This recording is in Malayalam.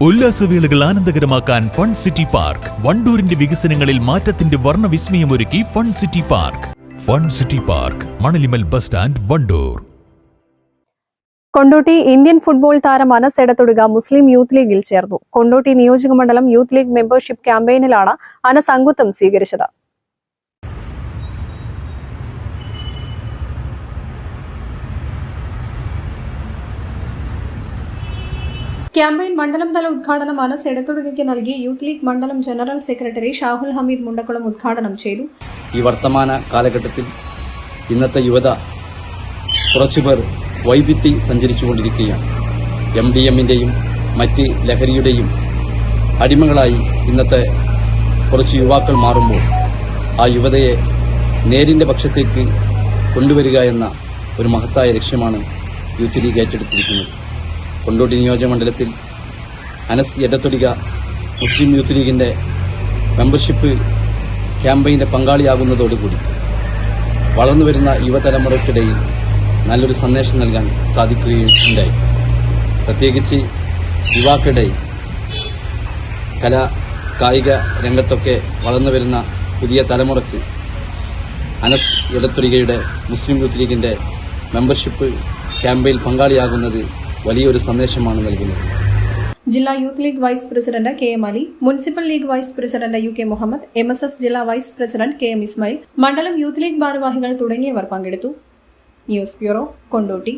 ഉല്ലാസവേളകൾ ആനന്ദകരമാക്കാൻ ഫൺ സിറ്റി പാർക്ക്. വണ്ടൂരിന്റെ വികസനങ്ങളിൽ മാറ്റത്തിന്റെ വർണ്ണവിസ്മയമൊരുക്കി fun city park. Fun city park, Manalimal bus stand, Wandoor. Kondotty Indian football താരം അനസ് എടത്തൊടുക മുസ്ലിം യൂത്ത് ലീഗിൽ ചേർന്നു. കൊണ്ടോട്ടി നിയോജകമണ്ഡലം യൂത്ത് ലീഗ് മെമ്പർഷിപ്പ് ക്യാമ്പയിനിലാണ് അനസ് അംഗത്വം സ്വീകരിച്ചത്. ക്യാമ്പയിൻ മണ്ഡലം തല ഉദ്ഘാടനം അനസ് എടത്തൊടുകയ്ക്ക് നൽകി യൂത്ത് ലീഗ് മണ്ഡലം ജനറൽ സെക്രട്ടറി ഷാഹുൽ ഹമീദ് മുണ്ടക്കുളം ഉദ്ഘാടനം ചെയ്തു. ഈ വർത്തമാന കാലഘട്ടത്തിൽ ഇന്നത്തെ യുവത കുറച്ചുപേർ വൈദഗ്ധ്യ സഞ്ചരിച്ചുകൊണ്ടിരിക്കുകയാണ്. MDMന്റെയും മറ്റ് ലഹരിയുടെയും അടിമകളായി ഇന്നത്തെ കുറച്ച് യുവാക്കൾ മാറുമ്പോൾ ആ യുവതയെ നേരിന്റെ പക്ഷത്തേക്ക് കൊണ്ടുവരിക എന്ന ഒരു മഹത്തായ ലക്ഷ്യമാണ് യൂത്ത് ലീഗ് ഏറ്റെടുത്തിരിക്കുന്നത്. കൊണ്ടോട്ടി നിയോജകമണ്ഡലത്തിൽ അനസ് എടത്തൊടിക മുസ്ലിം യൂത്ത് ലീഗിന്റെ മെമ്പർഷിപ്പ് ക്യാമ്പയിന്റെ പങ്കാളിയാകുന്നതോടുകൂടി വളർന്നുവരുന്ന യുവതലമുറയ്ക്കിടയിൽ നല്ലൊരു സന്ദേശം നൽകാൻ സാധിക്കുകയുണ്ടായി. പ്രത്യേകിച്ച് യുവാക്കളുടെ കായിക രംഗത്തൊക്കെ വളർന്നുവരുന്ന പുതിയ തലമുറയ്ക്ക് അനസ് എടത്തൊടികയുടെ മുസ്ലിം യൂത്ത് ലീഗിന്റെ മെമ്പർഷിപ്പ് ക്യാമ്പയിൻ പങ്കാളിയാകുന്നത് വലിയൊരു സന്ദേശമാണ് നൽകുന്നത്. ജില്ലാ youth league vice president KM Ali, municipal league vice president UK Muhammad, MSF ജില്ലാ വൈസ് പ്രസിഡന്റ് KM ഇസ്മായിൽ, മണ്ഡലം യൂത്ത് ലീഗ് ഭാരവാഹികൾ തുടങ്ങിയവർ പങ്കെടുത്തു. News bureau, Kondotty.